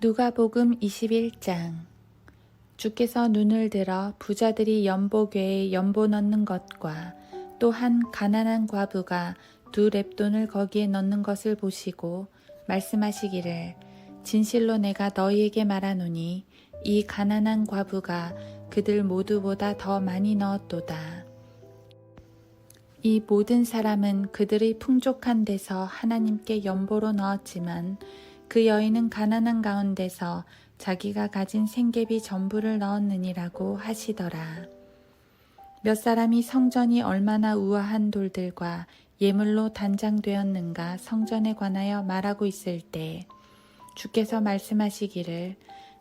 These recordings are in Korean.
누가복음 21장. 주께서 눈을 들어 부자들이 연보궤에 연보 넣는 것과 또 한 가난한 과부가 2렙돈을 거기에 넣는 것을 보시고 말씀하시기를, 진실로 내가 너희에게 말하노니 이 가난한 과부가 그들 모두보다 더 많이 넣었도다. 이 모든 사람은 그들의 풍족한 데서 하나님께 연보로 넣었지만 그 여인은 가난한 가운데서 자기가 가진 생계비 전부를 넣었느니라고 하시더라. 몇 사람이 성전이 얼마나 우아한 돌들과 예물로 단장되었는가 성전에 관하여 말하고 있을 때 주께서 말씀하시기를,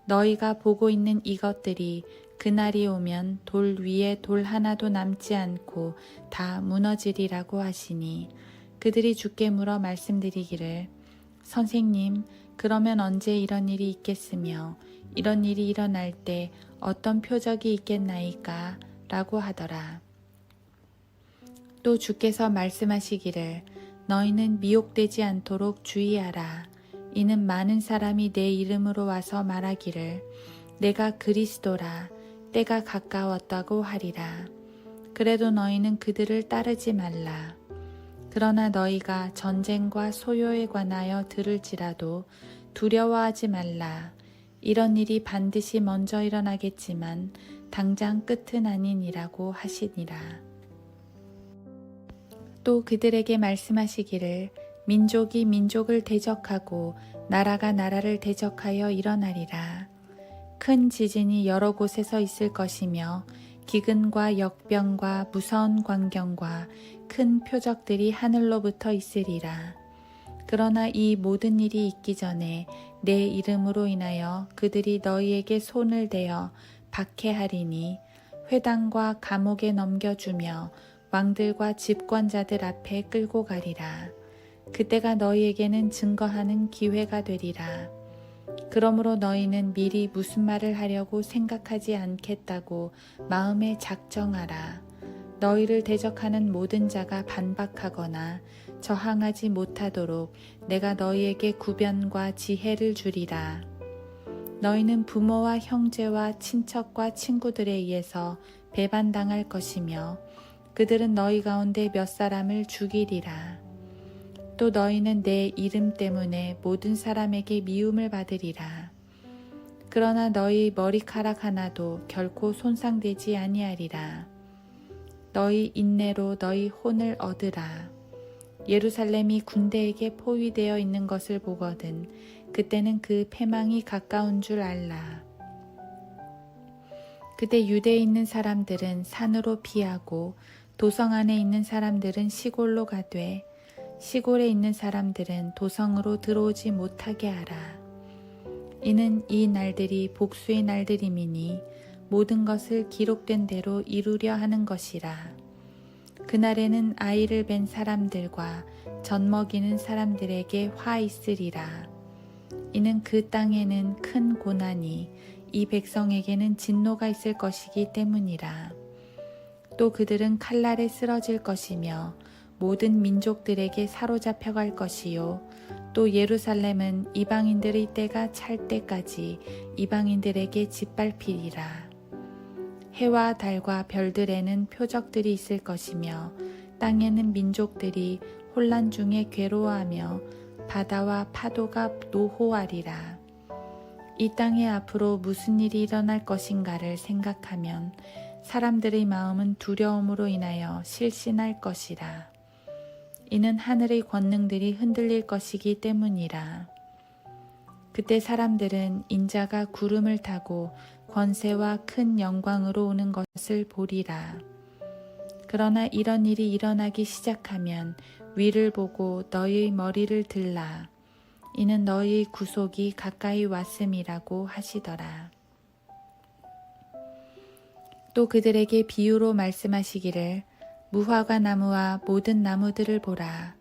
너희가 보고 있는 이것들이 그날이 오면 돌 위에 돌 하나도 남지 않고 다 무너지리라고 하시니, 그들이 주께 물어 말씀드리기를, 선생님, 그러면 언제 이런 일이 있겠으며 이런 일이 일어날 때 어떤 표적이 있겠나이까? 라고 하더라. 또 주께서 말씀하시기를, 너희는 미혹되지 않도록 주의하라. 이는 많은 사람이 내 이름으로 와서 말하기를, 내가 그리스도라, 때가 가까웠다고 하리라. 그래도 너희는 그들을 따르지 말라. 그러나 너희가 전쟁과 소요에 관하여 들을지라도 두려워하지 말라. 이런 일이 반드시 먼저 일어나겠지만 당장 끝은 아니니라고 하시니라. 또 그들에게 말씀하시기를, 민족이 민족을 대적하고 나라가 나라를 대적하여 일어나리라. 큰 지진이 여러 곳에서 있을 것이며 기근과 역병과 무서운 광경과 큰 표적들이 하늘로부터 있으리라. 그러나 이 모든 일이 있기 전에 내 이름으로 인하여 그들이 너희에게 손을 대어 박해하리니 회당과 감옥에 넘겨주며 왕들과 집권자들 앞에 끌고 가리라. 그때가 너희에게는 증거하는 기회가 되리라. 그러므로 너희는 미리 무슨 말을 하려고 생각하지 않겠다고 마음에 작정하라. 너희를 대적하는 모든 자가 반박하거나 저항하지 못하도록 내가 너희에게 구변과 지혜를 주리라. 너희는 부모와 형제와 친척과 친구들에 의해서 배반당할 것이며 그들은 너희 가운데 몇 사람을 죽이리라. 또 너희는 내 이름 때문에 모든 사람에게 미움을 받으리라. 그러나 너희 머리카락 하나도 결코 손상되지 아니하리라. 너희 인내로 너희 혼을 얻으라. 예루살렘이 군대에게 포위되어 있는 것을 보거든 그때는 그 패망이 가까운 줄 알라. 그때 유대에 있는 사람들은 산으로 피하고 도성 안에 있는 사람들은 시골로 가되 시골에 있는 사람들은 도성으로 들어오지 못하게 하라. 이는 이 날들이 복수의 날들임이니 모든 것을 기록된 대로 이루려 하는 것이라. 그날에는 아이를 뵌 사람들과 젖 먹이는 사람들에게 화 있으리라. 이는 그 땅에는 큰 고난이, 이 백성에게는 진노가 있을 것이기 때문이라. 또 그들은 칼날에 쓰러질 것이며 모든 민족들에게 사로잡혀 갈 것이요, 또 예루살렘은 이방인들의 때가 찰 때까지 이방인들에게 짓밟히리라. 해와 달과 별들에는 표적들이 있을 것이며 땅에는 민족들이 혼란 중에 괴로워하며 바다와 파도가 노호하리라. 이 땅에 앞으로 무슨 일이 일어날 것인가를 생각하면 사람들의 마음은 두려움으로 인하여 실신할 것이라. 이는 하늘의 권능들이 흔들릴 것이기 때문이라. 그때 사람들은 인자가 구름을 타고 권세와 큰 영광으로 오는 것을 보리라. 그러나 이런 일이 일어나기 시작하면 위를 보고 너희의 머리를 들라. 이는 너희의 구속이 가까이 왔음이라고 하시더라. 또 그들에게 비유로 말씀하시기를, 무화과 나무와 모든 나무들을 보라.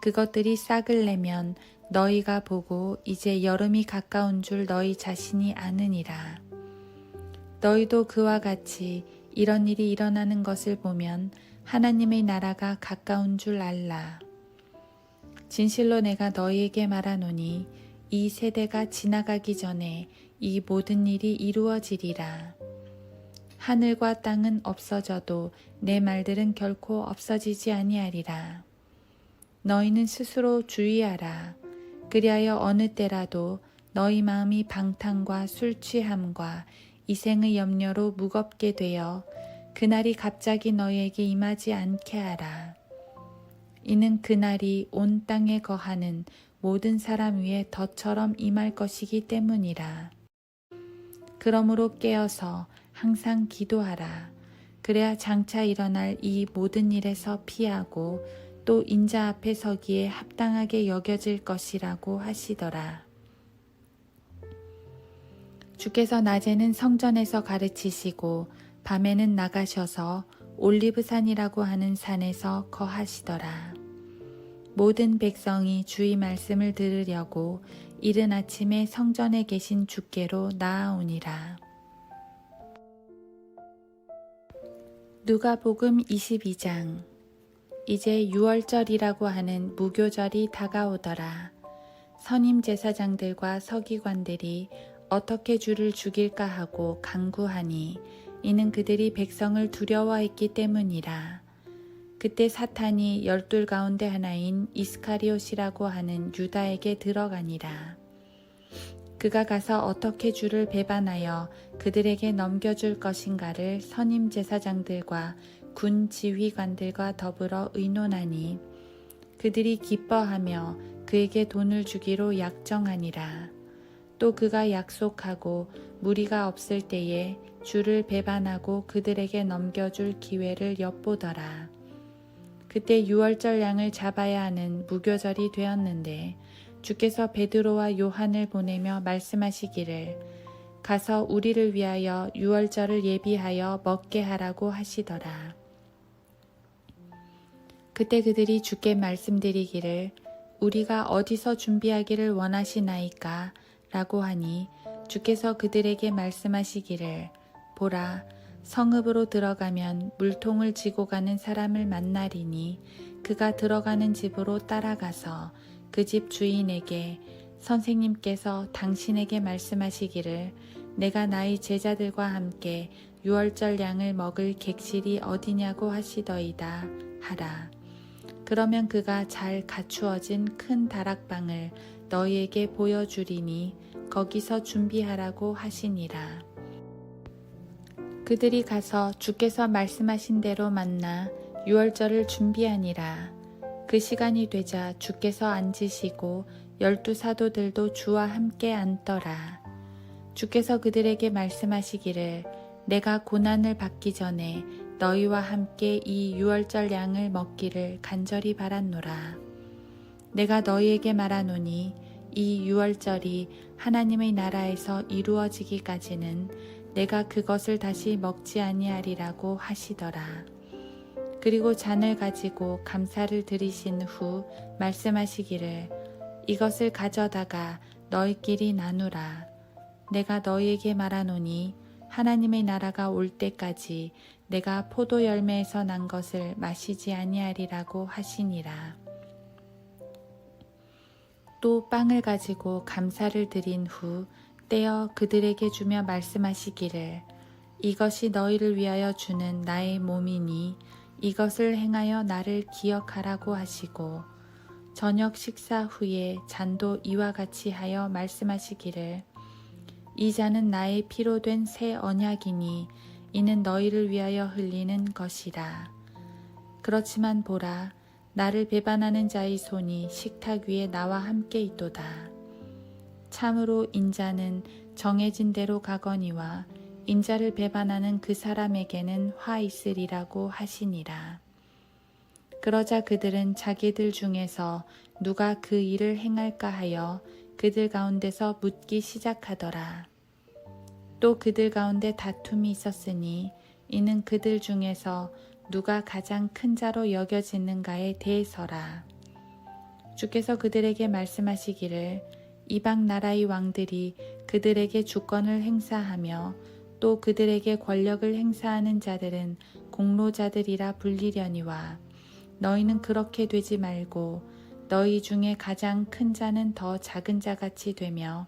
그것들이 싹을 내면 너희가 보고 이제 여름이 가까운 줄 너희 자신이 아느니라. 너희도 그와 같이 이런 일이 일어나는 것을 보면 하나님의 나라가 가까운 줄 알라. 진실로 내가 너희에게 말하노니 이 세대가 지나가기 전에 이 모든 일이 이루어지리라. 하늘과 땅은 없어져도 내 말들은 결코 없어지지 아니하리라. 너희는 스스로 주의하라. 그리하여 어느 때라도 너희 마음이 방탕과 술 취함과 이생의 염려로 무겁게 되어 그날이 갑자기 너희에게 임하지 않게 하라. 이는 그날이 온 땅에 거하는 모든 사람 위에 덫처럼 임할 것이기 때문이라. 그러므로 깨어서 항상 기도하라. 그래야 장차 일어날 이 모든 일에서 피하고 또 인자 앞에 서기에 합당하게 여겨질 것이라고 하시더라. 주께서 낮에는 성전에서 가르치시고 밤에는 나가셔서 올리브산이라고 하는 산에서 거하시더라. 모든 백성이 주의 말씀을 들으려고 이른 아침에 성전에 계신 주께로 나아오니라. 누가복음 22장. 이제 유월절이라고 하는 무교절이 다가오더라. 선임 제사장들과 서기관들이 어떻게 주를 죽일까 하고 간구하니 이는 그들이 백성을 두려워했기 때문이라. 그때 사탄이 12 가운데 하나인 이스카리옷이라고 하는 유다에게 들어가니라. 그가 가서 어떻게 주를 배반하여 그들에게 넘겨줄 것인가를 선임 제사장들과 군 지휘관들과 더불어 의논하니 그들이 기뻐하며 그에게 돈을 주기로 약정하니라. 또 그가 약속하고 무리가 없을 때에 주를 배반하고 그들에게 넘겨줄 기회를 엿보더라. 그때 유월절 양을 잡아야 하는 무교절이 되었는데 주께서 베드로와 요한을 보내며 말씀하시기를 가서 우리를 위하여 유월절을 예비하여 먹게 하라고 하시더라. 그때 그들이 주께 말씀드리기를 우리가 어디서 준비하기를 원하시나이까 라고 하니 주께서 그들에게 말씀하시기를 보라 성읍으로 들어가면 물통을 지고 가는 사람을 만나리니 그가 들어가는 집으로 따라가서 그 집 주인에게 선생님께서 당신에게 말씀하시기를 내가 나의 제자들과 함께 유월절 양을 먹을 객실이 어디냐고 하시더이다 하라. 그러면 그가 잘 갖추어진 큰 다락방을 너희에게 보여주리니 거기서 준비하라고 하시니라. 그들이 가서 주께서 말씀하신 대로 만나 유월절을 준비하니라. 그 시간이 되자 주께서 앉으시고 12 사도들도 주와 함께 앉더라. 주께서 그들에게 말씀하시기를 내가 고난을 받기 전에 너희와 함께 이 유월절 양을 먹기를 간절히 바랐노라. 내가 너희에게 말하노니 이 유월절이 하나님의 나라에서 이루어지기까지는 내가 그것을 다시 먹지 아니하리라고 하시더라. 그리고 잔을 가지고 감사를 드리신 후 말씀하시기를 이것을 가져다가 너희끼리 나누라. 내가 너희에게 말하노니 하나님의 나라가 올 때까지 내가 포도 열매에서 난 것을 마시지 아니하리라고 하시니라. 또 빵을 가지고 감사를 드린 후 떼어 그들에게 주며 말씀하시기를 이것이 너희를 위하여 주는 나의 몸이니 이것을 행하여 나를 기억하라고 하시고 저녁 식사 후에 잔도 이와 같이 하여 말씀하시기를 이 잔은 나의 피로 된 새 언약이니 이는 너희를 위하여 흘리는 것이라. 그렇지만 보라 나를 배반하는 자의 손이 식탁 위에 나와 함께 있도다. 참으로 인자는 정해진 대로 가거니와 인자를 배반하는 그 사람에게는 화 있으리라고 하시니라. 그러자 그들은 자기들 중에서 누가 그 일을 행할까 하여 그들 가운데서 묻기 시작하더라. 또 그들 가운데 다툼이 있었으니 이는 그들 중에서 누가 가장 큰 자로 여겨지는가에 대해서라. 주께서 그들에게 말씀하시기를 이방 나라의 왕들이 그들에게 주권을 행사하며 또 그들에게 권력을 행사하는 자들은 공로자들이라 불리려니와 너희는 그렇게 되지 말고 너희 중에 가장 큰 자는 더 작은 자같이 되며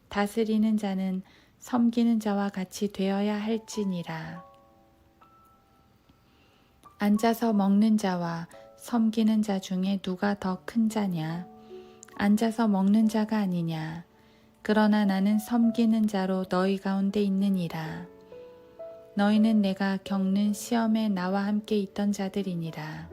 다스리는 자는 섬기는 자와 같이 되어야 할지니라. 앉아서 먹는 자와 섬기는 자 중에 누가 더 큰 자냐? 앉아서 먹는 자가 아니냐? 그러나 나는 섬기는 자로 너희 가운데 있느니라. 너희는 내가 겪는 시험에 나와 함께 있던 자들이니라.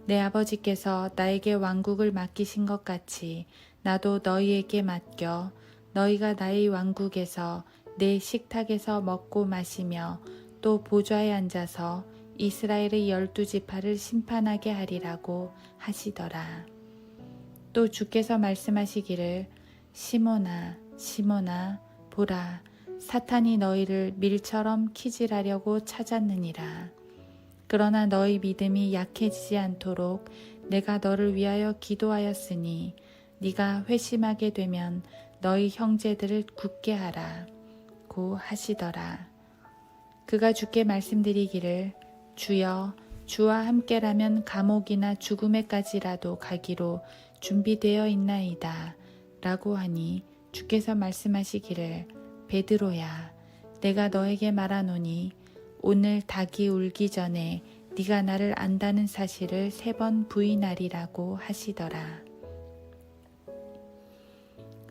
내 아버지께서 나에게 왕국을 맡기신 것 같이 나도 너희에게 맡겨 너희가 나의 왕국에서 내 식탁에서 먹고 마시며 또 보좌에 앉아서 이스라엘의 12지파를 심판하게 하리라고 하시더라. 또 주께서 말씀하시기를 시몬아 시몬아 보라 사탄이 너희를 밀처럼 키질하려고 찾았느니라. 그러나 너희 믿음이 약해지지 않도록 내가 너를 위하여 기도하였으니 네가 회심하게 되면 너희 형제들을 굳게 하라 고 하시더라. 그가 주께 말씀드리기를 주여 주와 함께라면 감옥이나 죽음에까지라도 가기로 준비되어 있나이다 라고 하니 주께서 말씀하시기를 베드로야 내가 너에게 말하노니 오늘 닭이 울기 전에 네가 나를 안다는 사실을 3번 부인하리라고 하시더라.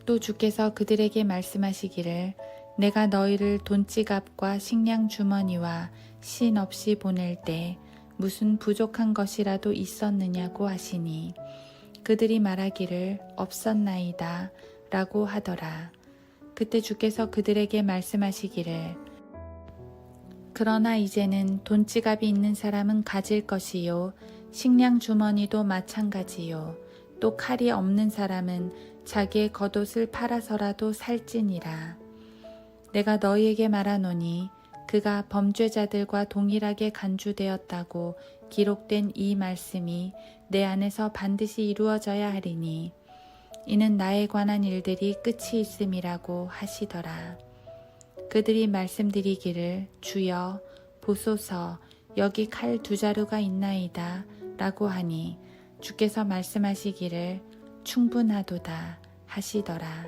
또 주께서 그들에게 말씀하시기를 내가 너희를 돈지갑과 식량 주머니와 신 없이 보낼 때 무슨 부족한 것이라도 있었느냐고 하시니 그들이 말하기를 없었나이다 라고 하더라. 그때 주께서 그들에게 말씀하시기를 그러나 이제는 돈지갑이 있는 사람은 가질 것이요 식량 주머니도 마찬가지요 또 칼이 없는 사람은 자기의 겉옷을 팔아서라도 살지니라. 내가 너희에게 말하노니 그가 범죄자들과 동일하게 간주되었다고 기록된 이 말씀이 내 안에서 반드시 이루어져야 하리니 이는 나에 관한 일들이 끝이 있음이라고 하시더라. 그들이 말씀드리기를 주여 보소서 여기 칼 2자루가 있나이다 라고 하니 주께서 말씀하시기를 충분하도다 하시더라.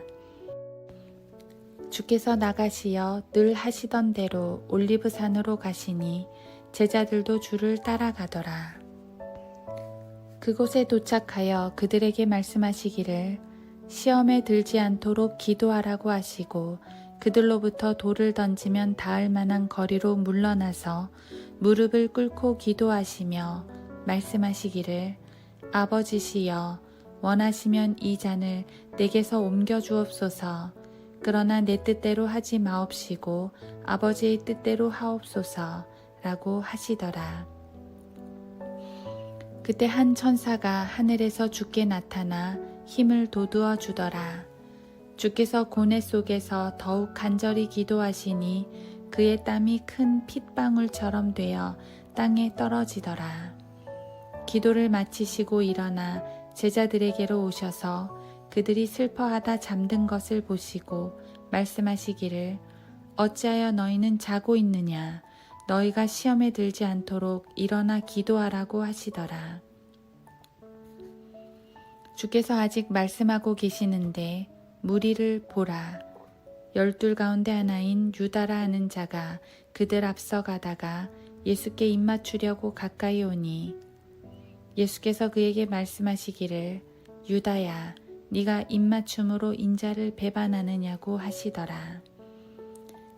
주께서 나가시어 늘 하시던 대로 올리브산으로 가시니 제자들도 주를 따라가더라. 그곳에 도착하여 그들에게 말씀하시기를 시험에 들지 않도록 기도하라고 하시고 그들로부터 돌을 던지면 닿을 만한 거리로 물러나서 무릎을 꿇고 기도하시며 말씀하시기를 아버지시여 원하시면 이 잔을 내게서 옮겨 주옵소서. 그러나 내 뜻대로 하지 마옵시고 아버지의 뜻대로 하옵소서 라고 하시더라. 그때 한 천사가 하늘에서 주께 나타나 힘을 돋우어 주더라. 주께서 고뇌 속에서 더욱 간절히 기도하시니 그의 땀이 큰 핏방울처럼 되어 땅에 떨어지더라. 기도를 마치시고 일어나 제자들에게로 오셔서 그들이 슬퍼하다 잠든 것을 보시고 말씀하시기를 어찌하여 너희는 자고 있느냐 너희가 시험에 들지 않도록 일어나 기도하라고 하시더라. 주께서 아직 말씀하고 계시는데 무리를 보라. 12 가운데 하나인 유다라 하는 자가 그들 앞서 가다가 예수께 입맞추려고 가까이 오니 예수께서 그에게 말씀하시기를 유다야 네가 입맞춤으로 인자를 배반하느냐고 하시더라.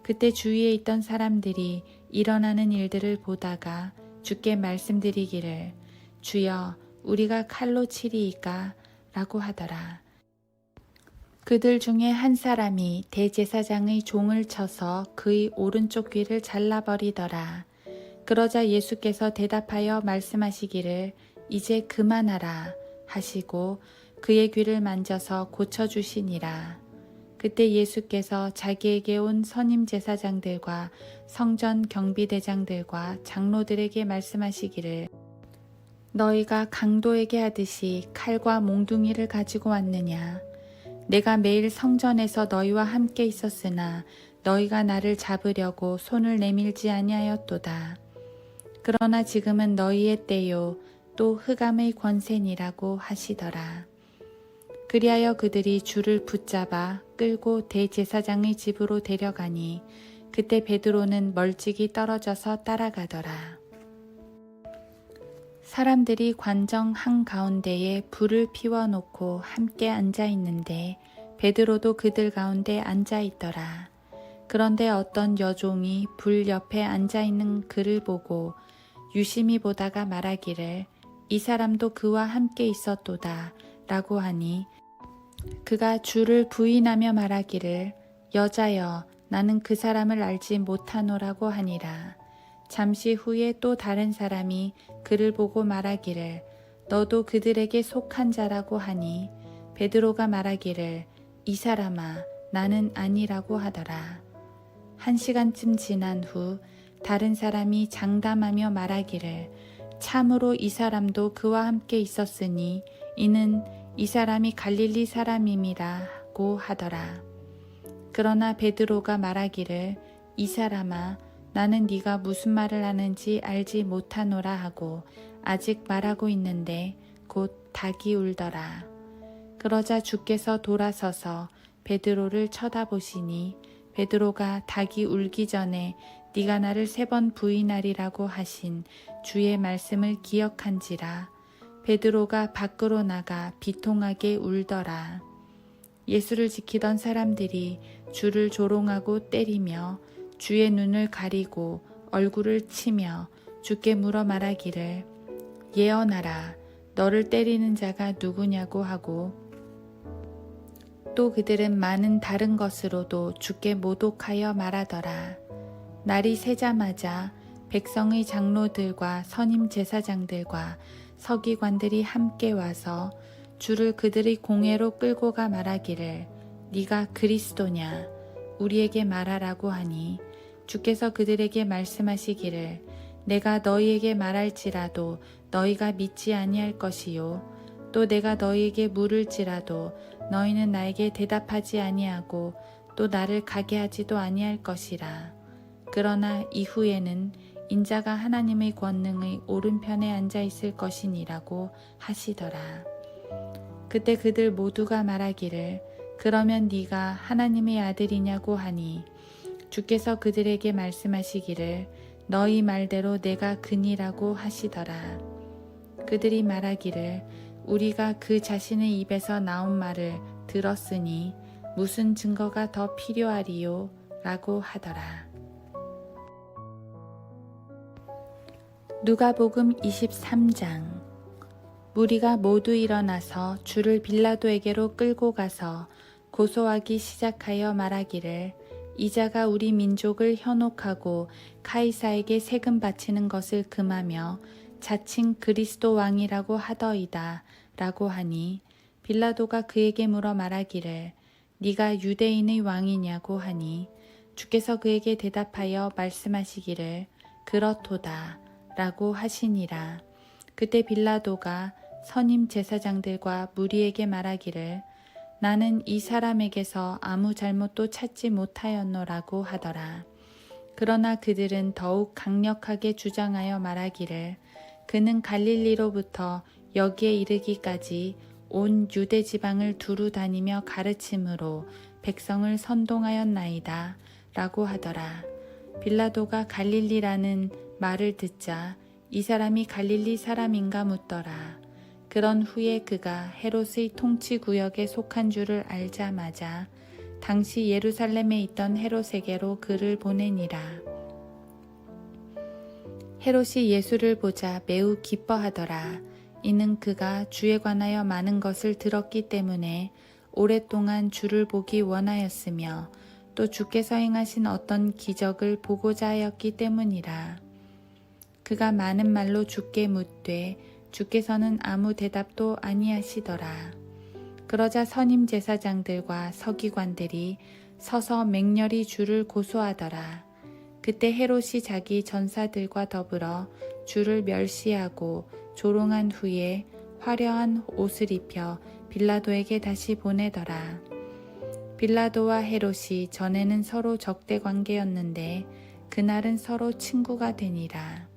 그때 주위에 있던 사람들이 일어나는 일들을 보다가 주께 말씀드리기를 주여 우리가 칼로 치리이까 라고 하더라. 그들 중에 한 사람이 대제사장의 종을 쳐서 그의 오른쪽 귀를 잘라버리더라. 그러자 예수께서 대답하여 말씀하시기를 이제 그만하라 하시고 그의 귀를 만져서 고쳐주시니라. 그때 예수께서 자기에게 온 선임 제사장들과 성전 경비대장들과 장로들에게 말씀하시기를 너희가 강도에게 하듯이 칼과 몽둥이를 가지고 왔느냐. 내가 매일 성전에서 너희와 함께 있었으나 너희가 나를 잡으려고 손을 내밀지 아니하였도다. 그러나 지금은 너희의 때요 또 흑암의 권세니라고 하시더라. 그리하여 그들이 주를 붙잡아 끌고 대제사장의 집으로 데려가니 그때 베드로는 멀찍이 떨어져서 따라가더라. 사람들이 관정 한가운데에 불을 피워놓고 함께 앉아 있는데 베드로도 그들 가운데 앉아 있더라. 그런데 어떤 여종이 불 옆에 앉아 있는 그를 보고 유심히 보다가 말하기를 이 사람도 그와 함께 있었도다 라고 하니 그가 주를 부인하며 말하기를 여자여 나는 그 사람을 알지 못하노라고 하니라. 잠시 후에 또 다른 사람이 그를 보고 말하기를 너도 그들에게 속한 자라고 하니 베드로가 말하기를 이 사람아 나는 아니라고 하더라. 1시간쯤 지난 후 다른 사람이 장담하며 말하기를 참으로 이 사람도 그와 함께 있었으니 이는 이 사람이 갈릴리 사람임이라고 하더라. 그러나 베드로가 말하기를 이 사람아 나는 네가 무슨 말을 하는지 알지 못하노라 하고 아직 말하고 있는데 곧 닭이 울더라. 그러자 주께서 돌아서서 베드로를 쳐다보시니 베드로가 닭이 울기 전에 네가 나를 3번 부인하리라고 하신 주의 말씀을 기억한지라. 베드로가 밖으로 나가 비통하게 울더라. 예수를 지키던 사람들이 주를 조롱하고 때리며 주의 눈을 가리고 얼굴을 치며 주께 물어 말하기를 예언하라 너를 때리는 자가 누구냐고 하고 또 그들은 많은 다른 것으로도 주께 모독하여 말하더라. 날이 새자마자 백성의 장로들과 선임 제사장들과 서기관들이 함께 와서 주를 그들의 공회로 끌고 가 말하기를 네가 그리스도냐 우리에게 말하라고 하니 주께서 그들에게 말씀하시기를 내가 너희에게 말할지라도 너희가 믿지 아니할 것이요 또 내가 너희에게 물을지라도 너희는 나에게 대답하지 아니하고 또 나를 가게 하지도 아니할 것이라. 그러나 이후에는 인자가 하나님의 권능의 오른편에 앉아 있을 것이니라고 하시더라. 그때 그들 모두가 말하기를 그러면 네가 하나님의 아들이냐고 하니 주께서 그들에게 말씀하시기를 너희 말대로 내가 그니라고 하시더라. 그들이 말하기를 우리가 그 자신의 입에서 나온 말을 들었으니 무슨 증거가 더 필요하리요? 라고 하더라. 누가복음 23장. 무리가 모두 일어나서 주를 빌라도에게로 끌고 가서 고소하기 시작하여 말하기를 이자가 우리 민족을 현혹하고 카이사에게 세금 바치는 것을 금하며 자칭 그리스도 왕이라고 하더이다 라고 하니 빌라도가 그에게 물어 말하기를 네가 유대인의 왕이냐고 하니 주께서 그에게 대답하여 말씀하시기를 그렇도다 라고 하시니라. 그때 빌라도가 선임 제사장들과 무리에게 말하기를 나는 이 사람에게서 아무 잘못도 찾지 못하였노라고 하더라. 그러나 그들은 더욱 강력하게 주장하여 말하기를 그는 갈릴리로부터 여기에 이르기까지 온 유대 지방을 두루 다니며 가르침으로 백성을 선동하였나이다 라고 하더라. 빌라도가 갈릴리라는 말을 듣자 이 사람이 갈릴리 사람인가 묻더라. 그런 후에 그가 헤롯의 통치 구역에 속한 줄을 알자마자 당시 예루살렘에 있던 헤롯에게로 그를 보내니라. 헤롯이 예수를 보자 매우 기뻐하더라. 이는 그가 주에 관하여 많은 것을 들었기 때문에 오랫동안 주를 보기 원하였으며 또 주께서 행하신 어떤 기적을 보고자 하였기 때문이라. 그가 많은 말로 주께 묻되 주께서는 아무 대답도 아니하시더라. 그러자 선임 제사장들과 서기관들이 서서 맹렬히 주를 고소하더라. 그때 헤롯이 자기 전사들과 더불어 주를 멸시하고 조롱한 후에 화려한 옷을 입혀 빌라도에게 다시 보내더라. 빌라도와 헤롯이 전에는 서로 적대 관계였는데 그날은 서로 친구가 되니라.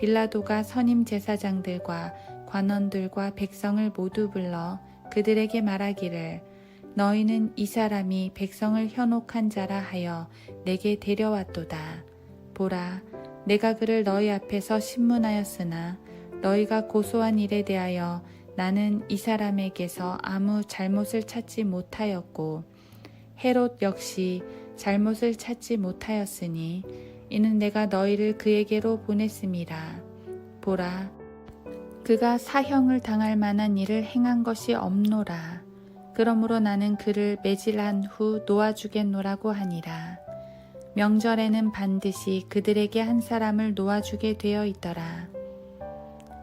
빌라도가 선임 제사장들과 관원들과 백성을 모두 불러 그들에게 말하기를 너희는 이 사람이 백성을 현혹한 자라 하여 내게 데려왔도다. 보라, 내가 그를 너희 앞에서 신문하였으나 너희가 고소한 일에 대하여 나는 이 사람에게서 아무 잘못을 찾지 못하였고 헤롯 역시 잘못을 찾지 못하였으니 이는 내가 너희를 그에게로 보냈음이라. 보라, 그가 사형을 당할 만한 일을 행한 것이 없노라. 그러므로 나는 그를 매질한 후 놓아주겠노라고 하니라. 명절에는 반드시 그들에게 한 사람을 놓아주게 되어 있더라.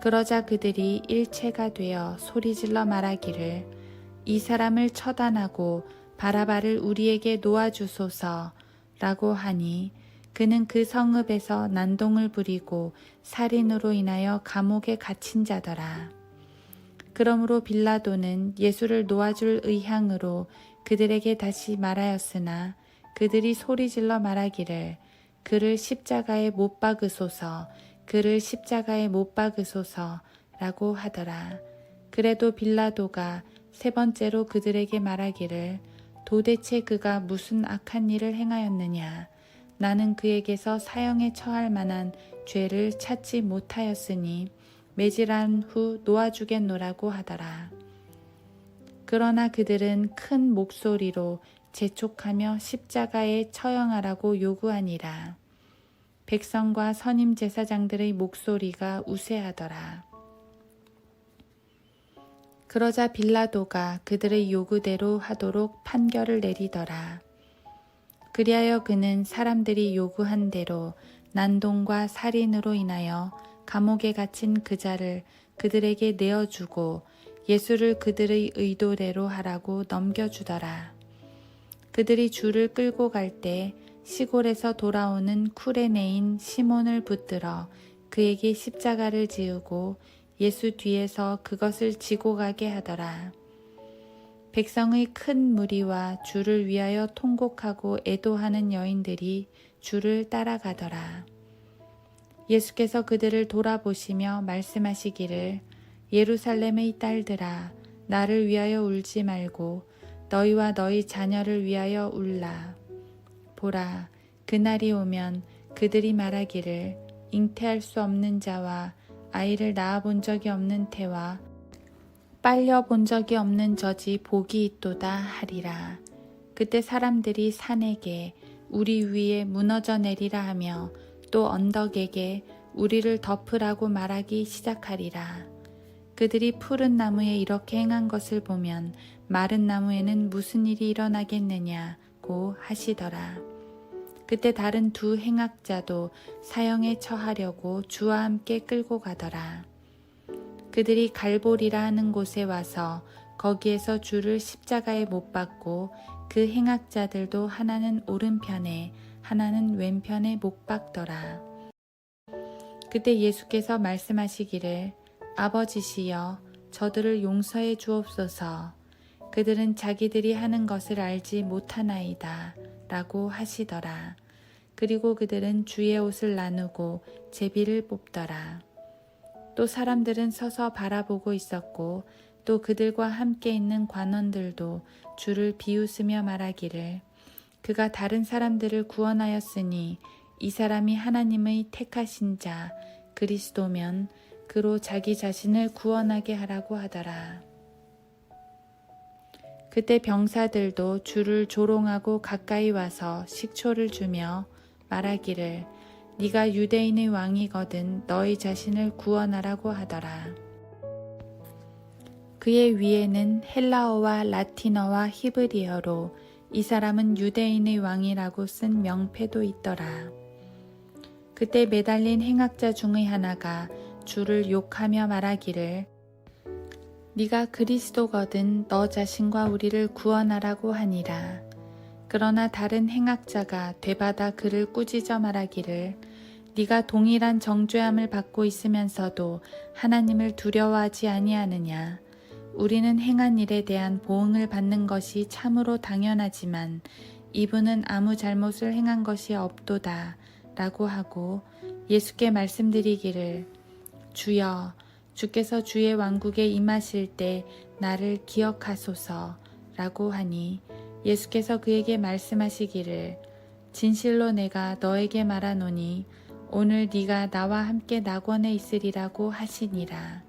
그러자 그들이 일체가 되어 소리질러 말하기를 이 사람을 처단하고 바라바를 우리에게 놓아주소서 라고 하니 그는 그 성읍에서 난동을 부리고 살인으로 인하여 감옥에 갇힌 자더라. 그러므로 빌라도는 예수를 놓아줄 의향으로 그들에게 다시 말하였으나 그들이 소리질러 말하기를 그를 십자가에 못 박으소서, 그를 십자가에 못 박으소서 라고 하더라. 그래도 빌라도가 세 번째로 그들에게 말하기를 도대체 그가 무슨 악한 일을 행하였느냐? 나는 그에게서 사형에 처할 만한 죄를 찾지 못하였으니 매질한 후 놓아주겠노라고 하더라. 그러나 그들은 큰 목소리로 재촉하며 십자가에 처형하라고 요구하니라. 백성과 선임 제사장들의 목소리가 우세하더라. 그러자 빌라도가 그들의 요구대로 하도록 판결을 내리더라. 그리하여 그는 사람들이 요구한 대로 난동과 살인으로 인하여 감옥에 갇힌 그 자를 그들에게 내어주고 예수를 그들의 의도대로 하라고 넘겨주더라. 그들이 줄을 끌고 갈 때 시골에서 돌아오는 쿠레네인 시몬을 붙들어 그에게 십자가를 지우고 예수 뒤에서 그것을 지고 가게 하더라. 백성의 큰 무리와 주를 위하여 통곡하고 애도하는 여인들이 주를 따라가더라. 예수께서 그들을 돌아보시며 말씀하시기를 예루살렘의 딸들아 나를 위하여 울지 말고 너희와 너희 자녀를 위하여 울라. 보라, 그날이 오면 그들이 말하기를 잉태할 수 없는 자와 아이를 낳아 본 적이 없는 태와 빨려 본 적이 없는 저지 복이 있도다 하리라. 그때 사람들이 산에게 우리 위에 무너져 내리라 하며 또 언덕에게 우리를 덮으라고 말하기 시작하리라. 그들이 푸른 나무에 이렇게 행한 것을 보면 마른 나무에는 무슨 일이 일어나겠느냐고 하시더라. 그때 다른 두 행악자도 사형에 처하려고 주와 함께 끌고 가더라. 그들이 갈보리라 하는 곳에 와서 거기에서 주를 십자가에 못 박고 그 행악자들도 하나는 오른편에 하나는 왼편에 못 박더라. 그때 예수께서 말씀하시기를 아버지시여 저들을 용서해 주옵소서. 그들은 자기들이 하는 것을 알지 못하나이다 라고 하시더라. 그리고 그들은 주의 옷을 나누고 제비를 뽑더라. 또 사람들은 서서 바라보고 있었고 또 그들과 함께 있는 관원들도 주를 비웃으며 말하기를 그가 다른 사람들을 구원하였으니 이 사람이 하나님의 택하신 자 그리스도면 그로 자기 자신을 구원하게 하라고 하더라. 그때 병사들도 주를 조롱하고 가까이 와서 식초를 주며 말하기를 네가 유대인의 왕이거든 너희 자신을 구원하라고 하더라. 그의 위에는 헬라어와 라틴어와 히브리어로 이 사람은 유대인의 왕이라고 쓴 명패도 있더라. 그때 매달린 행악자 중의 하나가 주를 욕하며 말하기를 네가 그리스도거든 너 자신과 우리를 구원하라고 하니라. 그러나 다른 행악자가 되받아 그를 꾸짖어 말하기를 네가 동일한 정죄함을 받고 있으면서도 하나님을 두려워하지 아니하느냐. 우리는 행한 일에 대한 보응을 받는 것이 참으로 당연하지만 이분은 아무 잘못을 행한 것이 없도다 라고 하고 예수께 말씀드리기를 주여 주께서 주의 왕국에 임하실 때 나를 기억하소서 라고 하니 예수께서 그에게 말씀하시기를 진실로 내가 너에게 말하노니 오늘 네가 나와 함께 낙원에 있으리라고 하시니라.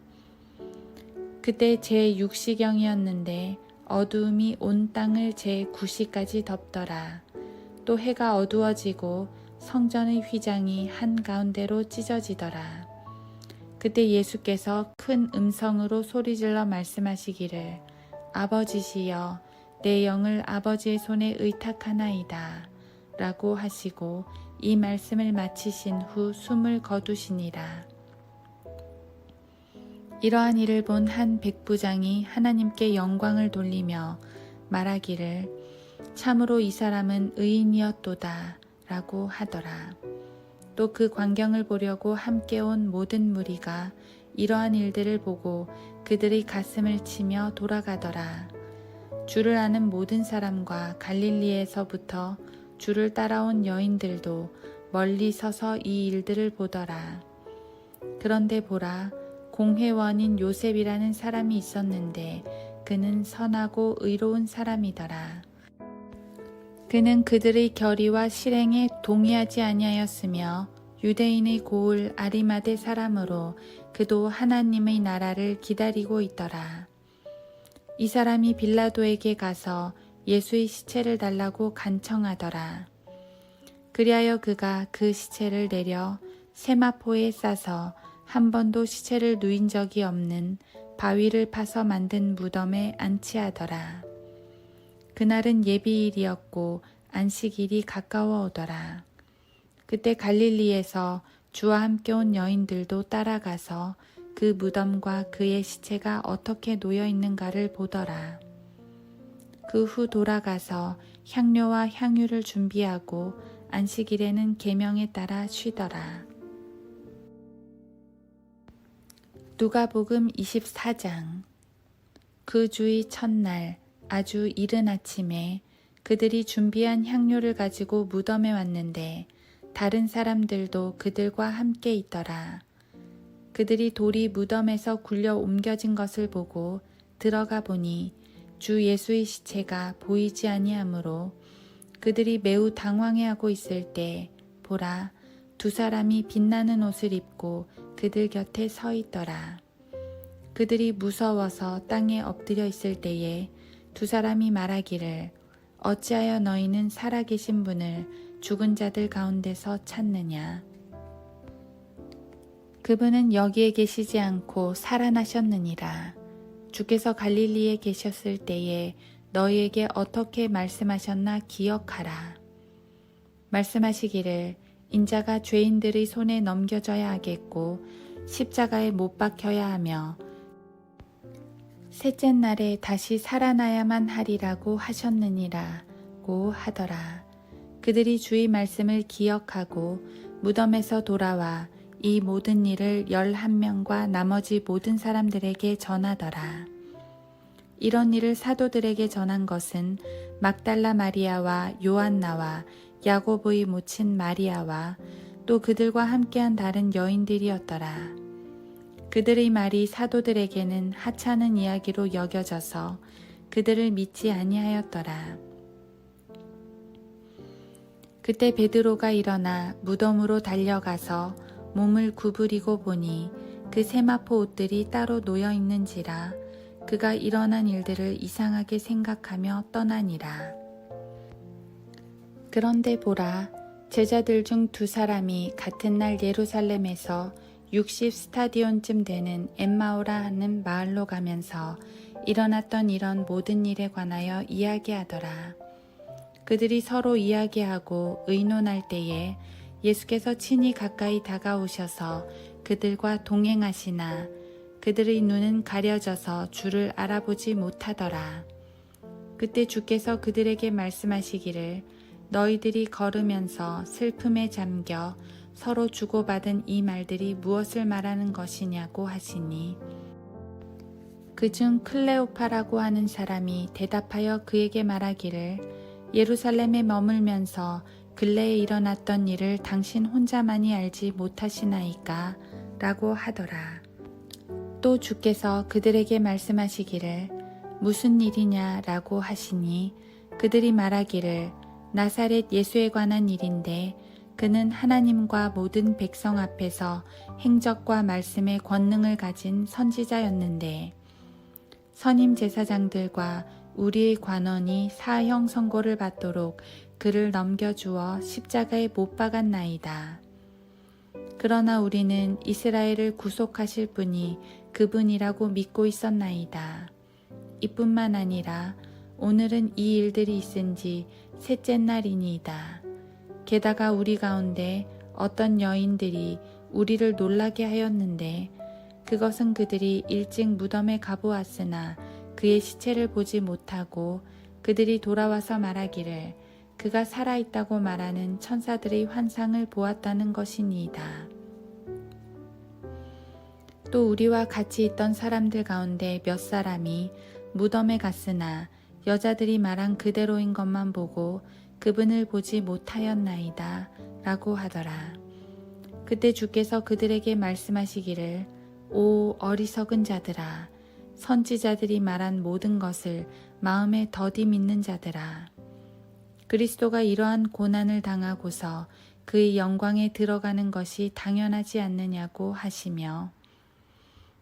그때 제6시경이었는데 어두움이 온 땅을 제9시까지 덮더라. 또 해가 어두워지고 성전의 휘장이 한가운데로 찢어지더라. 그때 예수께서 큰 음성으로 소리질러 말씀하시기를 아버지시여 내 영을 아버지의 손에 의탁하나이다 라고 하시고 이 말씀을 마치신 후 숨을 거두시니라. 이러한 일을 본 한 백부장이 하나님께 영광을 돌리며 말하기를 참으로 이 사람은 의인이었도다 라고 하더라. 또 그 광경을 보려고 함께 온 모든 무리가 이러한 일들을 보고 그들의 가슴을 치며 돌아가더라. 주를 아는 모든 사람과 갈릴리에서부터 주를 따라온 여인들도 멀리 서서 이 일들을 보더라. 그런데 보라, 공회원인 요셉이라는 사람이 있었는데 그는 선하고 의로운 사람이더라. 그는 그들의 결의와 실행에 동의하지 아니하였으며 유대인의 고을 아리마대 사람으로 그도 하나님의 나라를 기다리고 있더라. 이 사람이 빌라도에게 가서 예수의 시체를 달라고 간청하더라. 그리하여 그가 그 시체를 내려 세마포에 싸서 한 번도 시체를 누인 적이 없는 바위를 파서 만든 무덤에 안치하더라. 그날은 예비일이었고 안식일이 가까워 오더라. 그때 갈릴리에서 주와 함께 온 여인들도 따라가서 그 무덤과 그의 시체가 어떻게 놓여 있는가를 보더라. 그 후 돌아가서 향료와 향유를 준비하고 안식일에는 계명에 따라 쉬더라. 누가복음 24장. 그 주의 첫날 아주 이른 아침에 그들이 준비한 향료를 가지고 무덤에 왔는데 다른 사람들도 그들과 함께 있더라. 그들이 돌이 무덤에서 굴려 옮겨진 것을 보고 들어가 보니 주 예수의 시체가 보이지 아니하므로 그들이 매우 당황해하고 있을 때 보라, 두 사람이 빛나는 옷을 입고 그들 곁에 서 있더라. 그들이 무서워서 땅에 엎드려 있을 때에 두 사람이 말하기를 어찌하여 너희는 살아계신 분을 죽은 자들 가운데서 찾느냐. 그분은 여기에 계시지 않고 살아나셨느니라. 주께서 갈릴리에 계셨을 때에 너희에게 어떻게 말씀하셨나 기억하라. 말씀하시기를 인자가 죄인들의 손에 넘겨져야 하겠고 십자가에 못 박혀야 하며 셋째 날에 다시 살아나야만 하리라고 하셨느니라고 하더라. 그들이 주의 말씀을 기억하고 무덤에서 돌아와 이 모든 일을 11명과 나머지 모든 사람들에게 전하더라. 이런 일을 사도들에게 전한 것은 막달라 마리아와 요한나와 야고보의 모친 마리아와 또 그들과 함께한 다른 여인들이었더라. 그들의 말이 사도들에게는 하찮은 이야기로 여겨져서 그들을 믿지 아니하였더라. 그때 베드로가 일어나 무덤으로 달려가서 몸을 구부리고 보니 그 세마포 옷들이 따로 놓여 있는지라 그가 일어난 일들을 이상하게 생각하며 떠나니라. 그런데 보라, 제자들 중 두 사람이 같은 날 예루살렘에서 60 스타디온쯤 되는 엠마오라 하는 마을로 가면서 일어났던 이런 모든 일에 관하여 이야기하더라. 그들이 서로 이야기하고 의논할 때에 예수께서 친히 가까이 다가오셔서 그들과 동행하시나 그들의 눈은 가려져서 주를 알아보지 못하더라. 그때 주께서 그들에게 말씀하시기를 너희들이 걸으면서 슬픔에 잠겨 서로 주고받은 이 말들이 무엇을 말하는 것이냐고 하시니 그중 클레오파라고 하는 사람이 대답하여 그에게 말하기를 예루살렘에 머물면서 근래에 일어났던 일을 당신 혼자만이 알지 못하시나이까? 라고 하더라. 또 주께서 그들에게 말씀하시기를 무슨 일이냐 라고 하시니 그들이 말하기를 나사렛 예수에 관한 일인데 그는 하나님과 모든 백성 앞에서 행적과 말씀의 권능을 가진 선지자였는데 선임 제사장들과 우리의 관원이 사형 선고를 받도록 그를 넘겨주어 십자가에 못 박았나이다. 그러나 우리는 이스라엘을 구속하실 분이 그분이라고 믿고 있었나이다. 이뿐만 아니라 오늘은 이 일들이 있은 지 셋째 날이니이다. 게다가 우리 가운데 어떤 여인들이 우리를 놀라게 하였는데 그것은 그들이 일찍 무덤에 가보았으나 그의 시체를 보지 못하고 그들이 돌아와서 말하기를 그가 살아있다고 말하는 천사들의 환상을 보았다는 것이니이다. 또 우리와 같이 있던 사람들 가운데 몇 사람이 무덤에 갔으나 여자들이 말한 그대로인 것만 보고 그분을 보지 못하였나이다 라고 하더라. 그때 주께서 그들에게 말씀하시기를 오 어리석은 자들아 선지자들이 말한 모든 것을 마음에 더디 믿는 자들아 그리스도가 이러한 고난을 당하고서 그의 영광에 들어가는 것이 당연하지 않느냐고 하시며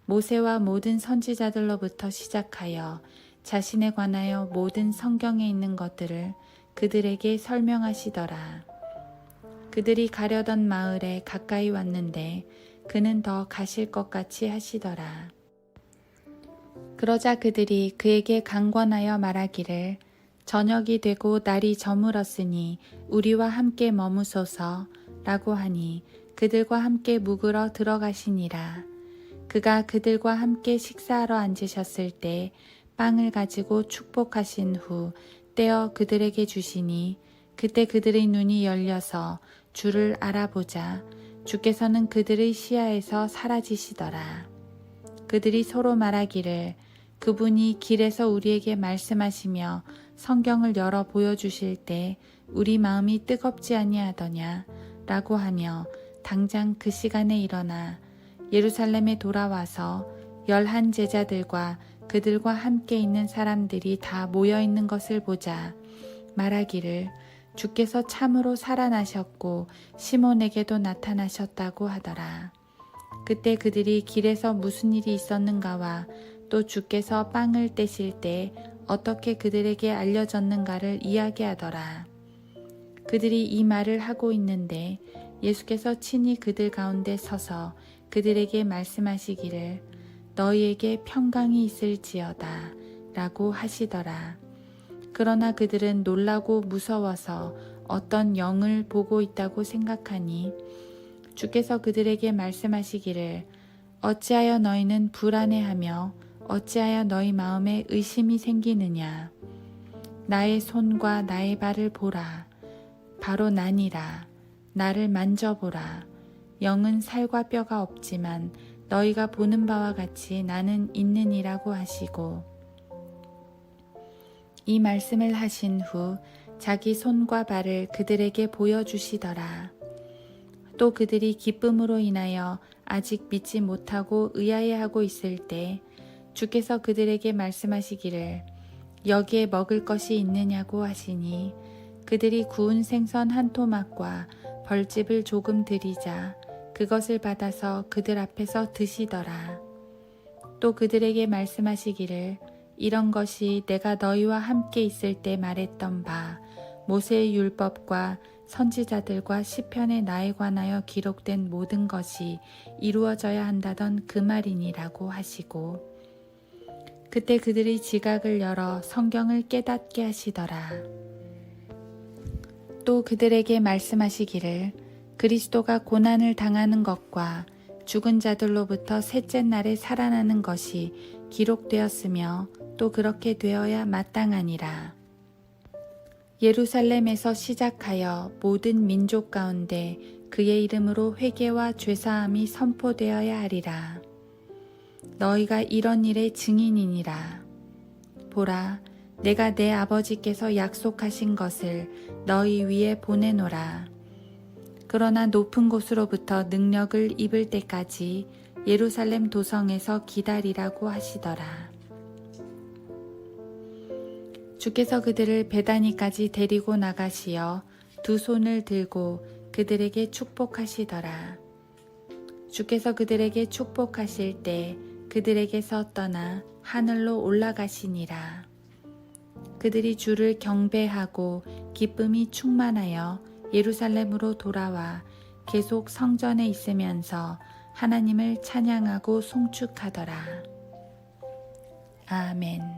모세와 모든 선지자들로부터 시작하여 자신에 관하여 모든 성경에 있는 것들을 그들에게 설명하시더라. 그들이 가려던 마을에 가까이 왔는데 그는 더 가실 것 같이 하시더라. 그러자 그들이 그에게 강권하여 말하기를 저녁이 되고 날이 저물었으니 우리와 함께 머무소서 라고 하니 그들과 함께 묵으러 들어가시니라. 그가 그들과 함께 식사하러 앉으셨을 때 빵을 가지고 축복하신 후 떼어 그들에게 주시니 그때 그들의 눈이 열려서 주를 알아보자 주께서는 그들의 시야에서 사라지시더라. 그들이 서로 말하기를 그분이 길에서 우리에게 말씀하시며 성경을 열어 보여주실 때 우리 마음이 뜨겁지 아니하더냐 라고 하며 당장 그 시간에 일어나 예루살렘에 돌아와서 11 제자들과 그들과 함께 있는 사람들이 다 모여 있는 것을 보자 말하기를 주께서 참으로 살아나셨고 시몬에게도 나타나셨다고 하더라. 그때 그들이 길에서 무슨 일이 있었는가와 또 주께서 빵을 떼실 때 어떻게 그들에게 알려졌는가를 이야기하더라. 그들이 이 말을 하고 있는데 예수께서 친히 그들 가운데 서서 그들에게 말씀하시기를 너희에게 평강이 있을지어다 라고 하시더라. 그러나 그들은 놀라고 무서워서 어떤 영을 보고 있다고 생각하니 주께서 그들에게 말씀하시기를 어찌하여 너희는 불안해하며 어찌하여 너희 마음에 의심이 생기느냐. 나의 손과 나의 발을 보라. 바로 나니라. 나를 만져보라. 영은 살과 뼈가 없지만 너희가 보는 바와 같이 나는 있느니라고 하시고 이 말씀을 하신 후 자기 손과 발을 그들에게 보여주시더라. 또 그들이 기쁨으로 인하여 아직 믿지 못하고 의아해하고 있을 때 주께서 그들에게 말씀하시기를 여기에 먹을 것이 있느냐고 하시니 그들이 구운 생선 한 토막과 벌집을 조금 드리자 그것을 받아서 그들 앞에서 드시더라. 또 그들에게 말씀하시기를 이런 것이 내가 너희와 함께 있을 때 말했던 바 모세의 율법과 선지자들과 시편에 나에 관하여 기록된 모든 것이 이루어져야 한다던 그 말이니라고 하시고 그때 그들이 지각을 열어 성경을 깨닫게 하시더라. 또 그들에게 말씀하시기를 그리스도가 고난을 당하는 것과 죽은 자들로부터 셋째 날에 살아나는 것이 기록되었으며 또 그렇게 되어야 마땅하니라. 예루살렘에서 시작하여 모든 민족 가운데 그의 이름으로 회개와 죄사함이 선포되어야 하리라. 너희가 이런 일의 증인이니라. 보라, 내가 내 아버지께서 약속하신 것을 너희 위에 보내노라. 그러나 높은 곳으로부터 능력을 입을 때까지 예루살렘 도성에서 기다리라고 하시더라. 주께서 그들을 베다니까지 데리고 나가시어 두 손을 들고 그들에게 축복하시더라. 주께서 그들에게 축복하실 때 그들에게서 떠나 하늘로 올라가시니라. 그들이 주를 경배하고 기쁨이 충만하여 예루살렘으로 돌아와 계속 성전에 있으면서 하나님을 찬양하고 송축하더라. 아멘.